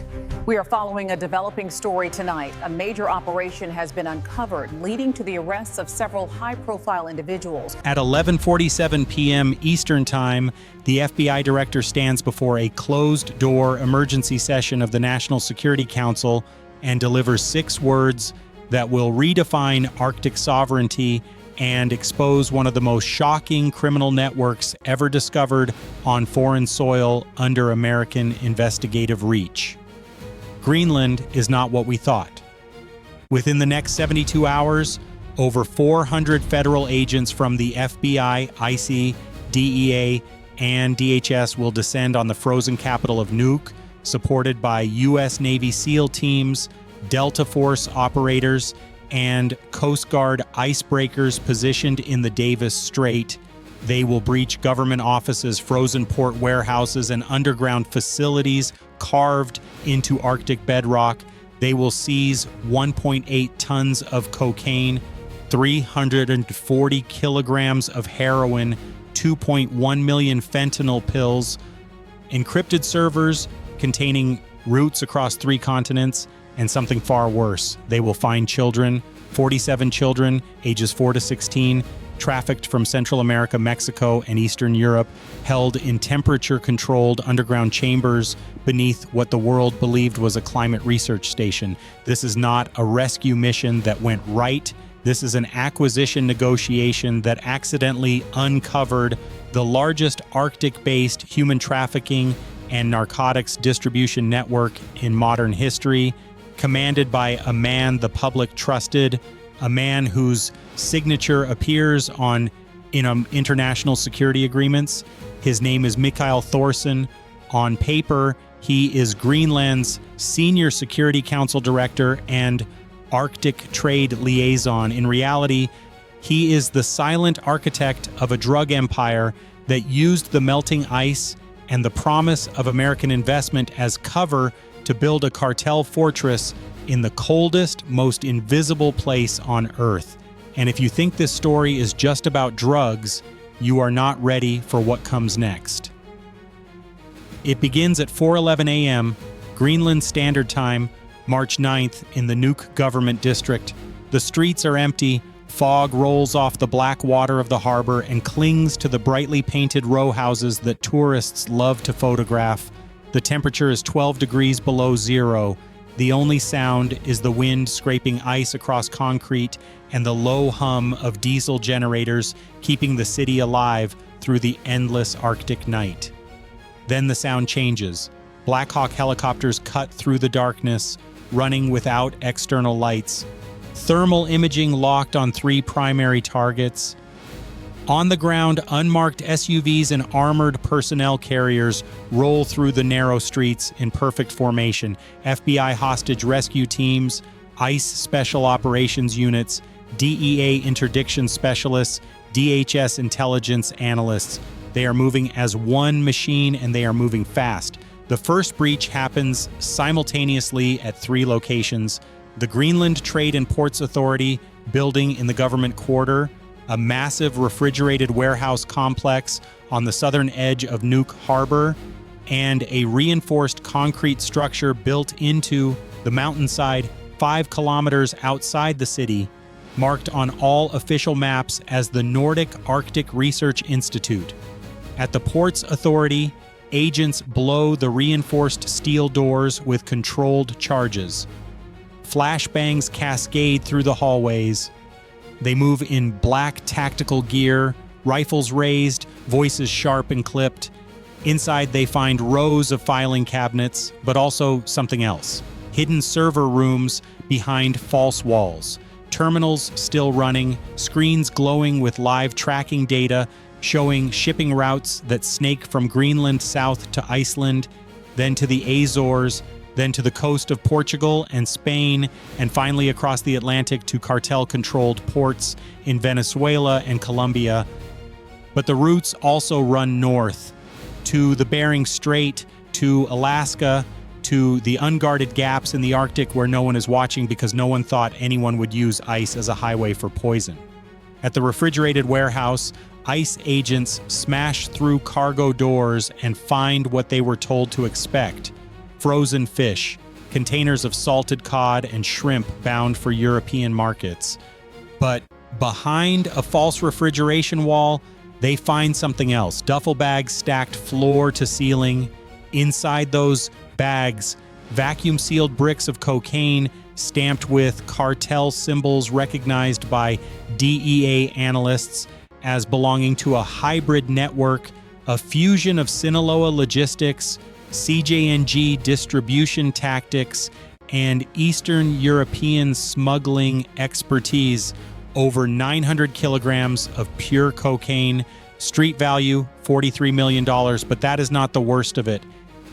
Report. We are following a developing story tonight. A major operation has been uncovered, leading to the arrests of several high-profile individuals. At 11:47 p.m. Eastern Time, the FBI director stands before a closed-door emergency session of the National Security Council and delivers 6 words that will redefine Arctic sovereignty and expose one of the most shocking criminal networks ever discovered on foreign soil under American investigative reach. Greenland is not what we thought. Within the next 72 hours, over 400 federal agents from the FBI, IC, DEA, and DHS will descend on the frozen capital of Nuuk, supported by U.S. Navy SEAL teams, Delta Force operators, and Coast Guard icebreakers positioned in the Davis Strait. They will breach government offices, frozen port warehouses, and underground facilities carved into Arctic bedrock. They will seize 1.8 tons of cocaine, 340 kilograms of heroin, 2.1 million fentanyl pills, encrypted servers containing routes across 3 continents, and something far worse. They will find children, 47 children, ages 4 to 16, trafficked from Central America, Mexico, and Eastern Europe, held in temperature-controlled underground chambers beneath what the world believed was a climate research station. This is not a rescue mission that went right. This is an acquisition negotiation that accidentally uncovered the largest Arctic-based human trafficking and narcotics distribution network in modern history, commanded by a man the public trusted, a man whose signature appears in international security agreements. His name is Mikael Thorsen. On paper, he is Greenland's Senior Security Council Director and Arctic Trade Liaison. In reality, he is the silent architect of a drug empire that used the melting ice and the promise of American investment as cover to build a cartel fortress in the coldest, most invisible place on Earth. And if you think this story is just about drugs, you are not ready for what comes next. It begins at 4:11 a.m. Greenland Standard Time, March 9th, in the Nuuk Government District. The streets are empty. Fog rolls off the black water of the harbor and clings to the brightly painted row houses that tourists love to photograph. The temperature is 12 degrees below zero. The only sound is the wind scraping ice across concrete and the low hum of diesel generators keeping the city alive through the endless Arctic night. Then the sound changes. Black Hawk helicopters cut through the darkness, running without external lights. Thermal imaging locked on 3 primary targets. On the ground, unmarked SUVs and armored personnel carriers roll through the narrow streets in perfect formation. FBI hostage rescue teams, ICE special operations units, DEA interdiction specialists, DHS intelligence analysts. They are moving as one machine and they are moving fast. The first breach happens simultaneously at 3 locations: the Greenland Trade and Ports Authority building in the government quarter, a massive refrigerated warehouse complex on the southern edge of Nuuk Harbor, and a reinforced concrete structure built into the mountainside 5 kilometers outside the city, marked on all official maps as the Nordic Arctic Research Institute. At the Ports Authority, agents blow the reinforced steel doors with controlled charges. Flashbangs cascade through the hallways. They move in black tactical gear, rifles raised, voices sharp and clipped. Inside they find rows of filing cabinets, but also something else. Hidden server rooms behind false walls. Terminals still running, screens glowing with live tracking data, showing shipping routes that snake from Greenland south to Iceland, then to the Azores, then to the coast of Portugal and Spain, and finally across the Atlantic to cartel-controlled ports in Venezuela and Colombia. But the routes also run north, to the Bering Strait, to Alaska, to the unguarded gaps in the Arctic where no one is watching because no one thought anyone would use ice as a highway for poison. At the refrigerated warehouse, ICE agents smash through cargo doors and find what they were told to expect: frozen fish, containers of salted cod and shrimp bound for European markets. But behind a false refrigeration wall, they find something else. Duffel bags stacked floor to ceiling. Inside those bags, vacuum-sealed bricks of cocaine stamped with cartel symbols recognized by DEA analysts as belonging to a hybrid network, a fusion of Sinaloa logistics, CJNG distribution tactics, and Eastern European smuggling expertise. Over 900 kilograms of pure cocaine, street value $43 million, but that is not the worst of it.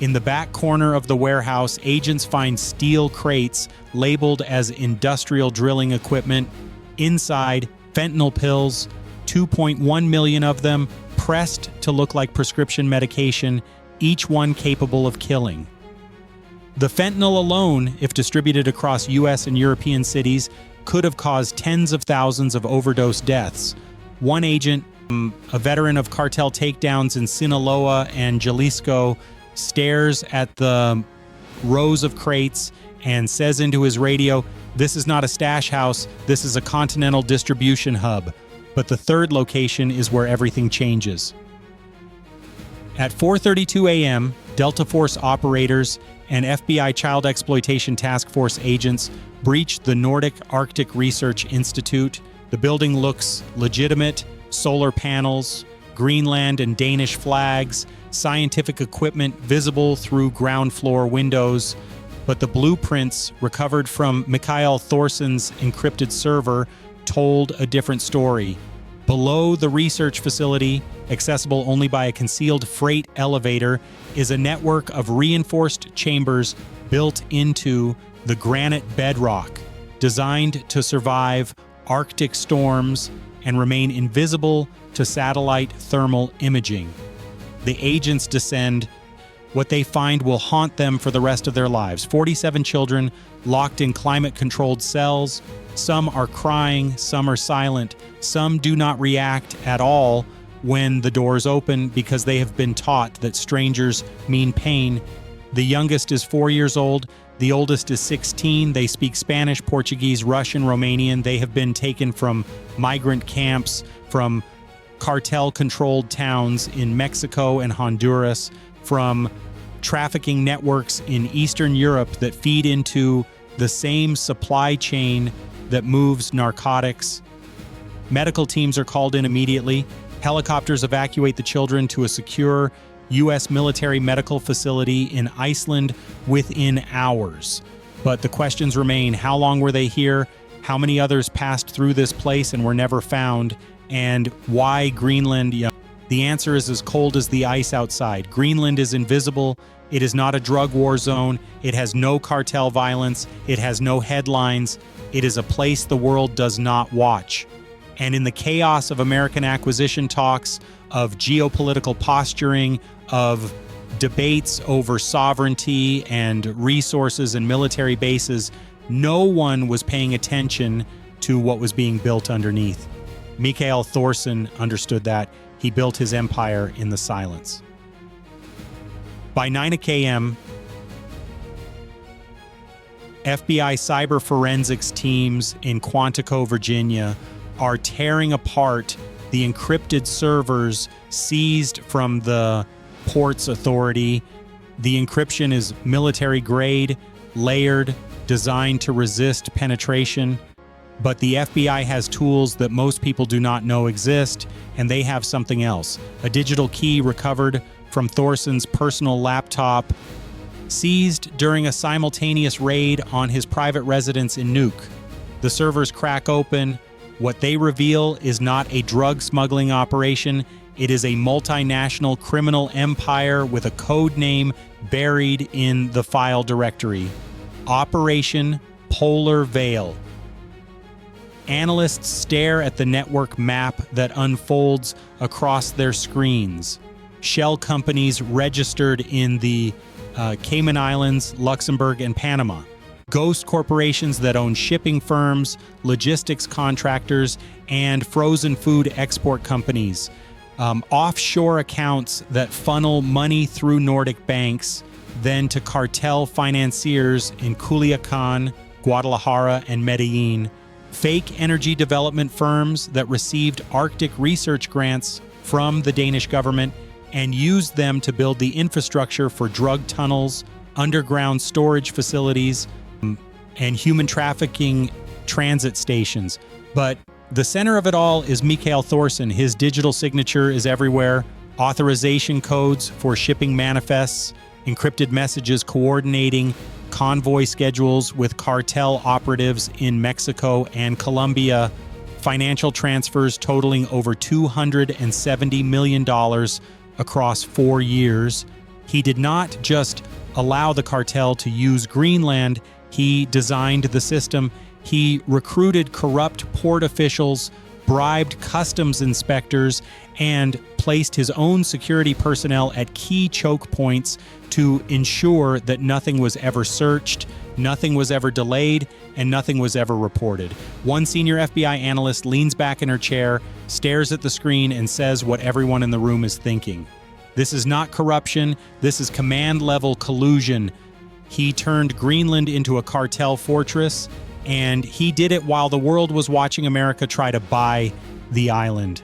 In the back corner of the warehouse, agents find steel crates labeled as industrial drilling equipment. Inside, fentanyl pills, 2.1 million of them, pressed to look like prescription medication, each one capable of killing. The fentanyl alone, if distributed across US and European cities, could have caused tens of thousands of overdose deaths. One agent, a veteran of cartel takedowns in Sinaloa and Jalisco, stares at the rows of crates and says into his radio, "This is not a stash house, this is a continental distribution hub." But the third location is where everything changes. At 4:32 a.m., Delta Force operators and FBI Child Exploitation Task Force agents breached the Nordic Arctic Research Institute. The building looks legitimate: solar panels, Greenland and Danish flags, scientific equipment visible through ground floor windows. But the blueprints recovered from Mikael Thorson's encrypted server told a different story. Below the research facility, accessible only by a concealed freight elevator, is a network of reinforced chambers built into the granite bedrock, designed to survive Arctic storms and remain invisible to satellite thermal imaging. The agents descend. What they find will haunt them for the rest of their lives. 47 children locked in climate-controlled cells. Some are crying, some are silent, some do not react at all when the doors open because they have been taught that strangers mean pain. The youngest is 4 years old. The oldest is 16. They speak Spanish, Portuguese, Russian, Romanian. They have been taken from migrant camps, from cartel-controlled towns in Mexico and Honduras, from trafficking networks in Eastern Europe that feed into the same supply chain that moves narcotics. Medical teams are called in immediately. Helicopters evacuate the children to a secure U.S. military medical facility in Iceland within hours. But the questions remain: how long were they here? How many others passed through this place and were never found? And why Greenland? The answer is as cold as the ice outside. Greenland is invisible. It is not a drug war zone. It has no cartel violence. It has no headlines. It is a place the world does not watch. And in the chaos of American acquisition talks, of geopolitical posturing, of debates over sovereignty and resources and military bases, no one was paying attention to what was being built underneath. Mikael Thorson understood that. He built his empire in the silence. By 9 a.m., FBI cyber forensics teams in Quantico, Virginia, are tearing apart the encrypted servers seized from the Ports Authority. The encryption is military grade, layered, designed to resist penetration. But the FBI has tools that most people do not know exist, and they have something else. A digital key recovered from Thorson's personal laptop, seized during a simultaneous raid on his private residence in Nuuk. The servers crack open. What they reveal is not a drug smuggling operation. It is a multinational criminal empire with a code name buried in the file directory: Operation Polar Veil. Analysts stare at the network map that unfolds across their screens. Shell companies registered in the Cayman Islands, Luxembourg, and Panama. Ghost corporations that own shipping firms, logistics contractors, and frozen food export companies. Offshore accounts that funnel money through Nordic banks. then to cartel financiers in Culiacan, Guadalajara, and Medellin, fake energy development firms that received Arctic research grants from the Danish government and used them to build the infrastructure for drug tunnels, underground storage facilities, and human trafficking transit stations. But the center of it all is Mikael Thorsen. His digital signature is everywhere. Authorization codes for shipping manifests, encrypted messages coordinating convoy schedules with cartel operatives in Mexico and Colombia, financial transfers totaling over $270 million across 4 years. He did not just allow the cartel to use Greenland, he designed the system. He recruited corrupt port officials, bribed customs inspectors, and placed his own security personnel at key choke points to ensure that nothing was ever searched, nothing was ever delayed, and nothing was ever reported. One senior FBI analyst leans back in her chair, stares at the screen, and says what everyone in the room is thinking. This is not corruption, this is command-level collusion. He turned Greenland into a cartel fortress, and he did it while the world was watching America try to buy the island.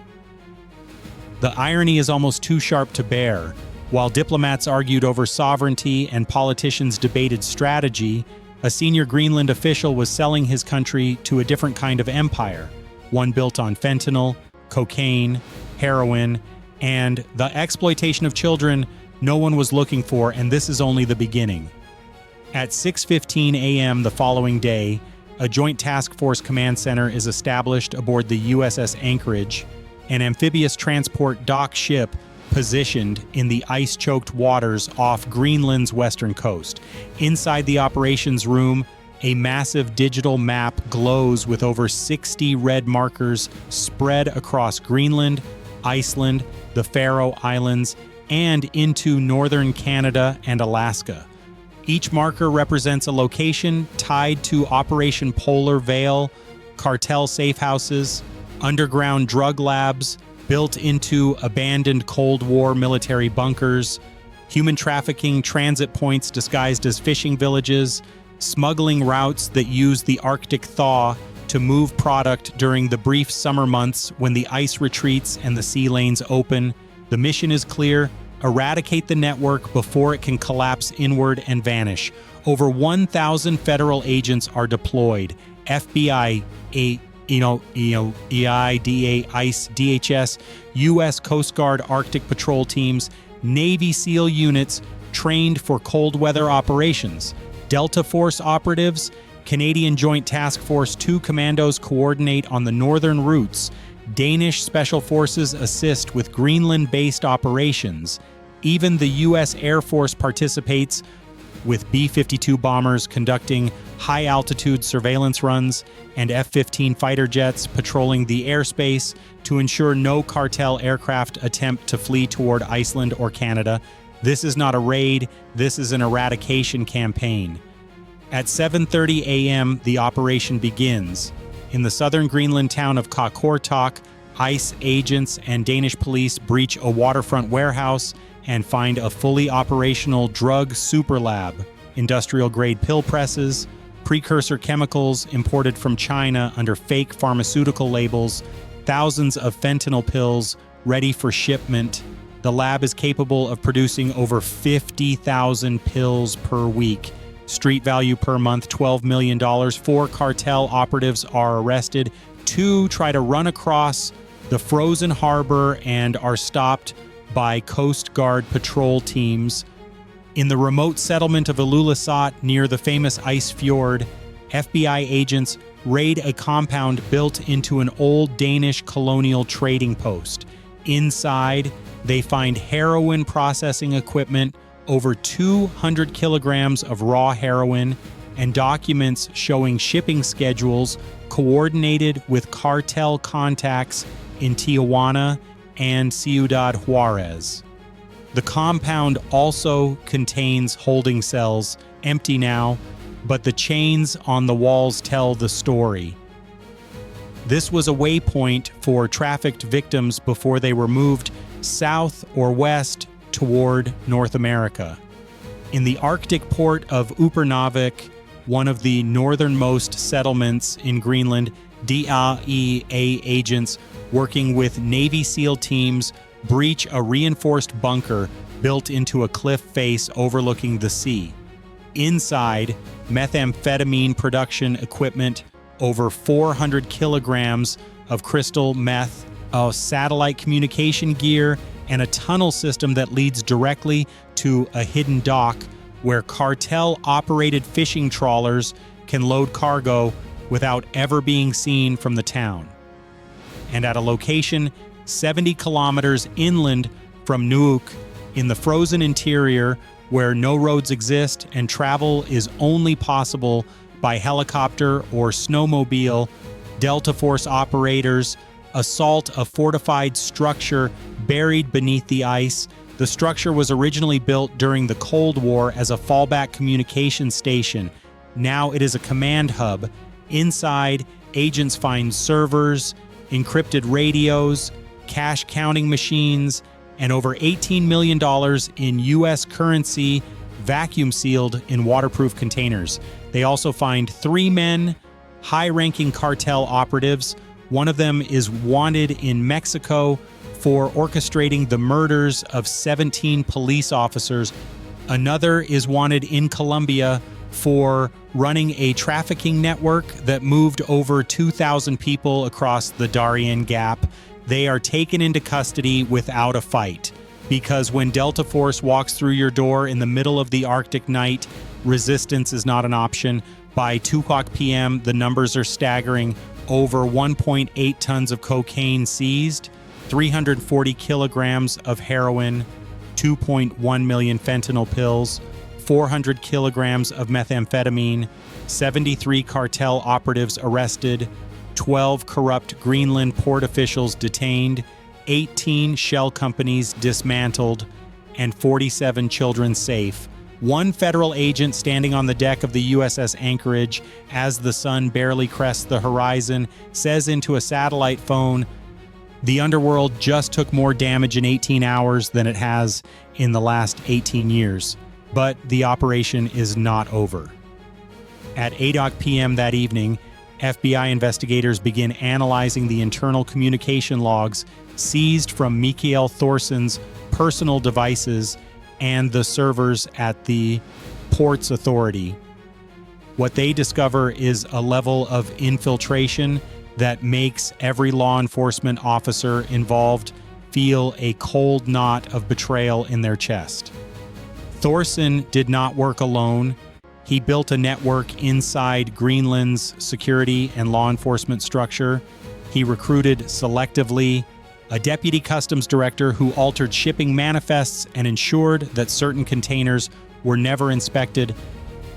The irony is almost too sharp to bear. While diplomats argued over sovereignty and politicians debated strategy, a senior Greenland official was selling his country to a different kind of empire, one built on fentanyl, cocaine, heroin, and the exploitation of children no one was looking for, and this is only the beginning. At 6:15 a.m. the following day, a Joint Task Force command center is established aboard the USS Anchorage, an amphibious transport dock ship positioned in the ice-choked waters off Greenland's western coast. Inside the operations room, a massive digital map glows with over 60 red markers spread across Greenland, Iceland, the Faroe Islands, and into northern Canada and Alaska. Each marker represents a location tied to Operation Polar Veil, cartel safe houses, underground drug labs built into abandoned Cold War military bunkers, human trafficking transit points disguised as fishing villages, smuggling routes that use the Arctic thaw to move product during the brief summer months when the ice retreats and the sea lanes open. The mission is clear: eradicate the network before it can collapse inward and vanish. Over 1,000 federal agents are deployed. FBI, EIDA, ICE, DHS, U.S. Coast Guard Arctic Patrol teams, Navy SEAL units trained for cold weather operations, Delta Force operatives, Canadian Joint Task Force 2 commandos coordinate on the northern routes. Danish Special Forces assist with Greenland-based operations. Even the U.S. Air Force participates, with B-52 bombers conducting high-altitude surveillance runs and F-15 fighter jets patrolling the airspace to ensure no cartel aircraft attempt to flee toward Iceland or Canada. This is not a raid, this is an eradication campaign. At 7:30 a.m., the operation begins. In the southern Greenland town of Qaqortoq, ICE agents and Danish police breach a waterfront warehouse and find a fully operational drug super lab, industrial-grade pill presses, precursor chemicals imported from China under fake pharmaceutical labels, thousands of fentanyl pills ready for shipment. The lab is capable of producing over 50,000 pills per week. Street value per month, $12 million. 4 cartel operatives are arrested. 2 try to run across the frozen harbor and are stopped by Coast Guard patrol teams. In the remote settlement of Ilulissat near the famous ice fjord, FBI agents raid a compound built into an old Danish colonial trading post. Inside, they find heroin processing equipment, over 200 kilograms of raw heroin, and documents showing shipping schedules coordinated with cartel contacts in Tijuana and Ciudad Juarez. The compound also contains holding cells, empty now, but the chains on the walls tell the story. This was a waypoint for trafficked victims before they were moved south or west toward North America. In the Arctic port of Upernavik, one of the northernmost settlements in Greenland, DAEA agents working with Navy SEAL teams breach a reinforced bunker built into a cliff face overlooking the sea. Inside, methamphetamine production equipment, over 400 kilograms of crystal meth, a satellite communication gear, and a tunnel system that leads directly to a hidden dock where cartel-operated fishing trawlers can load cargo without ever being seen from the town. And at a location 70 kilometers inland from Nuuk, in the frozen interior where no roads exist and travel is only possible by helicopter or snowmobile, Delta Force operators assault a fortified structure buried beneath the ice. The structure was originally built during the Cold War as a fallback communication station. Now it is a command hub. Inside, agents find servers, encrypted radios, cash counting machines, and over $18 million in U.S. currency vacuum sealed in waterproof containers. They also find 3 men, high-ranking cartel operatives. One of them is wanted in Mexico for orchestrating the murders of 17 police officers. Another is wanted in Colombia for running a trafficking network that moved over 2,000 people across the Darien Gap. They are taken into custody without a fight, because when Delta Force walks through your door in the middle of the Arctic night, resistance is not an option. By 2 o'clock p.m., the numbers are staggering. Over 1.8 tons of cocaine seized, 340 kilograms of heroin, 2.1 million fentanyl pills, 400 kilograms of methamphetamine, 73 cartel operatives arrested, 12 corrupt Greenland port officials detained, 18 shell companies dismantled, and 47 children safe. One federal agent standing on the deck of the USS Anchorage as the sun barely crests the horizon says into a satellite phone, "The underworld just took more damage in 18 hours than it has in the last 18 years. But the operation is not over." At 8 p.m. that evening, FBI investigators begin analyzing the internal communication logs seized from Mikael Thorson's personal devices and the servers at the Ports Authority. What they discover is a level of infiltration that makes every law enforcement officer involved feel a cold knot of betrayal in their chest. Thorson did not work alone. He built a network inside Greenland's security and law enforcement structure. He recruited selectively a deputy customs director who altered shipping manifests and ensured that certain containers were never inspected,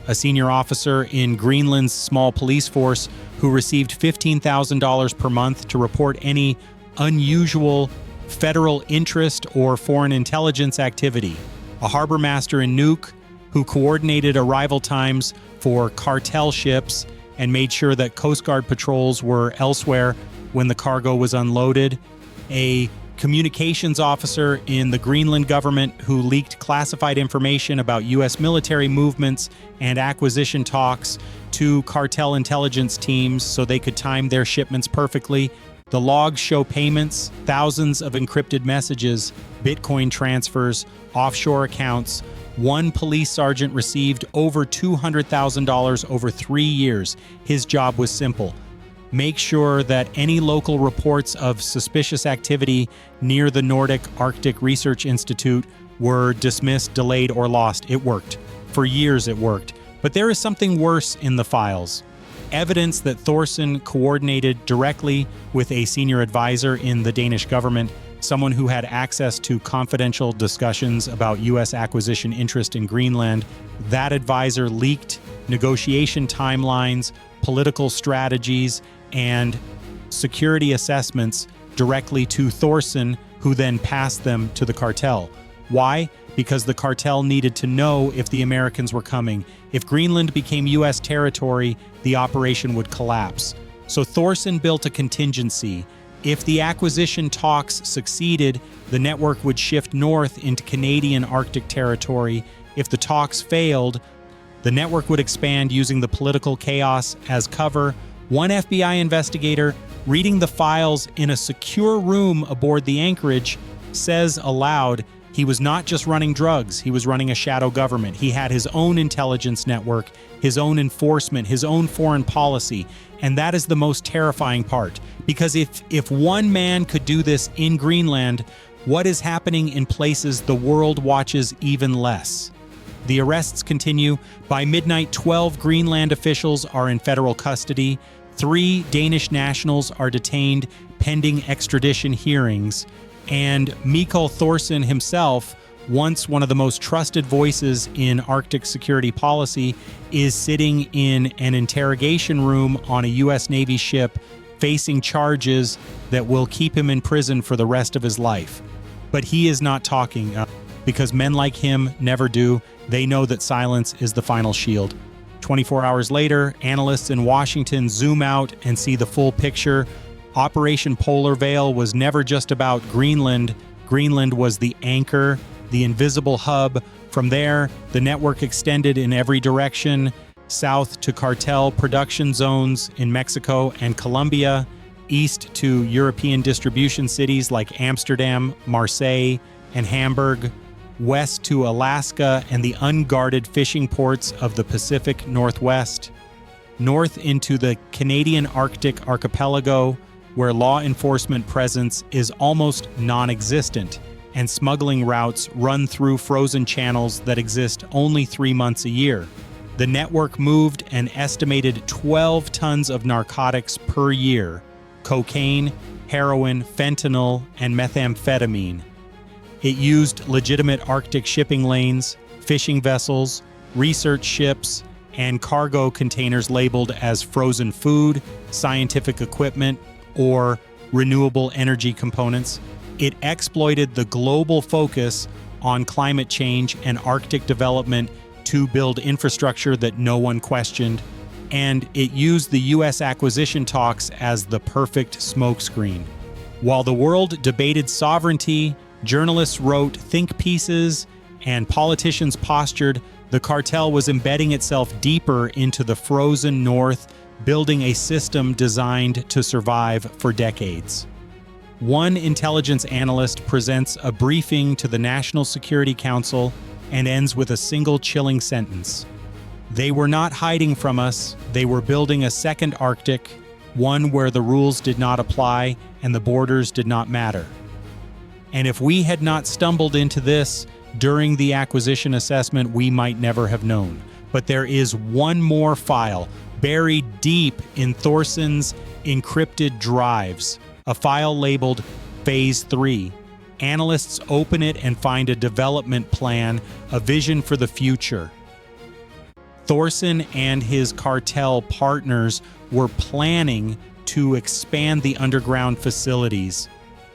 a senior officer in Greenland's small police force who received $15,000 per month to report any unusual federal interest or foreign intelligence activity, a harbor master in Nuuk who coordinated arrival times for cartel ships and made sure that Coast Guard patrols were elsewhere when the cargo was unloaded, a communications officer in the Greenland government who leaked classified information about U.S. military movements and acquisition talks to cartel intelligence teams so they could time their shipments perfectly. The logs show payments, thousands of encrypted messages, Bitcoin transfers, offshore accounts. One police sergeant received over $200,000 over 3 years. His job was simple: make sure that any local reports of suspicious activity near the Nordic Arctic Research Institute were dismissed, delayed, or lost. It worked. For years it worked. But there is something worse in the files. Evidence that Thorson coordinated directly with a senior advisor in the Danish government, someone who had access to confidential discussions about U.S. acquisition interest in Greenland. That advisor leaked negotiation timelines, political strategies, and security assessments directly to Thorson, who then passed them to the cartel. Why? Because the cartel needed to know if the Americans were coming. If Greenland became U.S. territory, the operation would collapse. So Thorson built a contingency. If the acquisition talks succeeded, the network would shift north into Canadian Arctic territory. If the talks failed, the network would expand using the political chaos as cover. One FBI investigator, reading the files in a secure room aboard the Anchorage, says aloud, he was not just running drugs, he was running a shadow government. He had his own intelligence network, his own enforcement, his own foreign policy. And that is the most terrifying part. Because if one man could do this in Greenland, what is happening in places the world watches even less? The arrests continue. By midnight, 12 Greenland officials are in federal custody. 3 Danish nationals are detained pending extradition hearings. And Mikael Thorsen himself, once one of the most trusted voices in Arctic security policy, is sitting in an interrogation room on a U.S. Navy ship facing charges that will keep him in prison for the rest of his life. But he is not talking because men like him never do. They know that silence is the final shield. 24 hours later, analysts in Washington zoom out and see the full picture. Operation Polar Veil was never just about Greenland. Greenland was the anchor, the invisible hub. From there, the network extended in every direction, south to Cartel production zones in Mexico and Colombia, east to European distribution cities like Amsterdam, Marseille, and Hamburg, west to Alaska and the unguarded fishing ports of the Pacific Northwest, north into the Canadian Arctic archipelago, where law enforcement presence is almost non-existent, and smuggling routes run through frozen channels that exist only 3 months a year. The network moved an estimated 12 tons of narcotics per year: cocaine, heroin, fentanyl, and methamphetamine. It used legitimate Arctic shipping lanes, fishing vessels, research ships, and cargo containers labeled as frozen food, scientific equipment, or renewable energy components. It exploited the global focus on climate change and Arctic development to build infrastructure that no one questioned, and it used the U.S. acquisition talks as the perfect smokescreen. While the world debated sovereignty, journalists wrote think pieces, and politicians postured, the cartel was embedding itself deeper into the frozen north, building a system designed to survive for decades. One intelligence analyst presents a briefing to the National Security Council and ends with a single chilling sentence. They were not hiding from us, they were building a second Arctic, one where the rules did not apply and the borders did not matter. And if we had not stumbled into this during the acquisition assessment, we might never have known. But there is one more file buried deep in Thorsen's encrypted drives, a file labeled Phase 3. Analysts open it and find a development plan, a vision for the future. Thorsen and his cartel partners were planning to expand the underground facilities,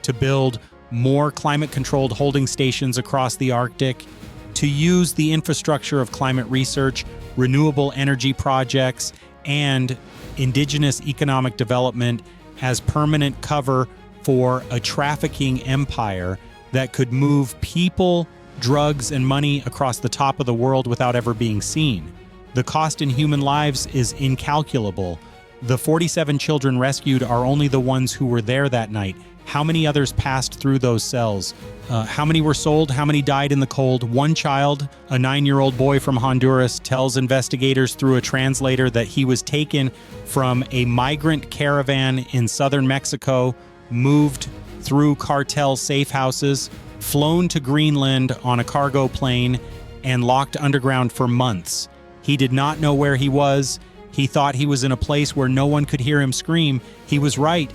to build more climate-controlled holding stations across the Arctic, to use the infrastructure of climate research, renewable energy projects, and indigenous economic development as permanent cover for a trafficking empire that could move people, drugs, and money across the top of the world without ever being seen. The cost in human lives is incalculable. The 47 children rescued are only the ones who were there that night. How many others passed through those cells? How many were sold? How many died in the cold? One child, a 9-year-old boy from Honduras, tells investigators through a translator that he was taken from a migrant caravan in southern Mexico, moved through cartel safe houses, flown to Greenland on a cargo plane, and locked underground for months. He did not know where he was. He thought he was in a place where no one could hear him scream. He was right,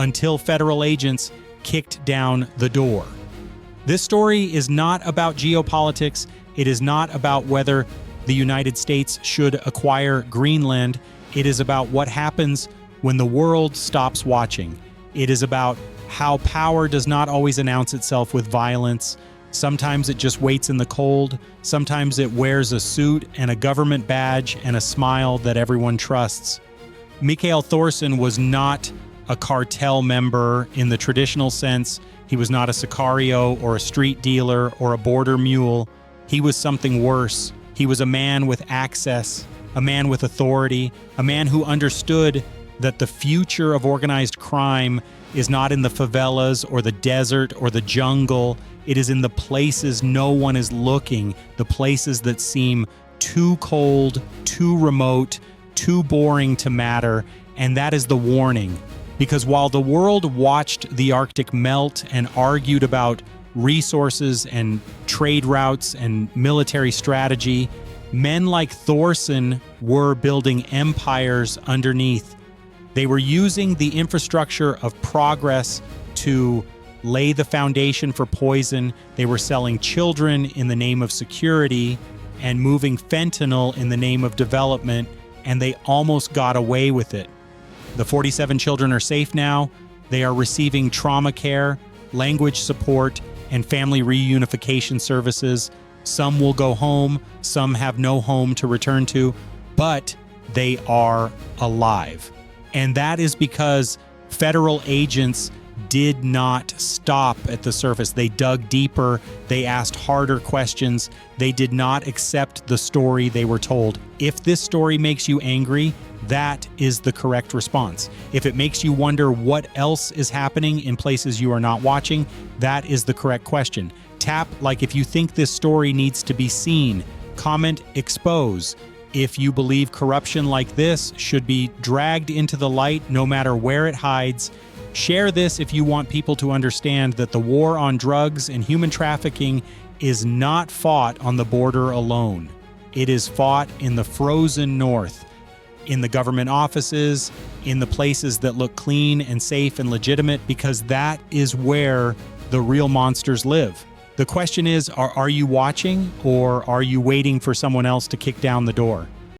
until federal agents kicked down the door. This story is not about geopolitics. It is not about whether the United States should acquire Greenland. It is about what happens when the world stops watching. It is about how power does not always announce itself with violence. Sometimes it just waits in the cold. Sometimes it wears a suit and a government badge and a smile that everyone trusts. Mikael Thorsen was not a cartel member in the traditional sense. He was not a sicario or a street dealer or a border mule. He was something worse. He was a man with access, a man with authority, a man who understood that the future of organized crime is not in the favelas or the desert or the jungle. It is in the places no one is looking, the places that seem too cold, too remote, too boring to matter. And that is the warning. Because while the world watched the Arctic melt and argued about resources and trade routes and military strategy, men like Thorson were building empires underneath. They were using the infrastructure of progress to lay the foundation for poison. They were selling children in the name of security and moving fentanyl in the name of development, and they almost got away with it. The 47 children are safe now. They are receiving trauma care, language support, and family reunification services. Some will go home, some have no home to return to, but they are alive. And that is because federal agents did not stop at the surface. They dug deeper, they asked harder questions, they did not accept the story they were told. If this story makes you angry, that is the correct response. If it makes you wonder what else is happening in places you are not watching, that is the correct question. Tap like if you think this story needs to be seen. Comment expose. If you believe corruption like this should be dragged into the light no matter where it hides. Share this if you want people to understand that the war on drugs and human trafficking is not fought on the border alone. It is fought in the frozen north, in the government offices, in the places that look clean and safe and legitimate, because that is where the real monsters live. The question is, are you watching, or are you waiting for someone else to kick down the door?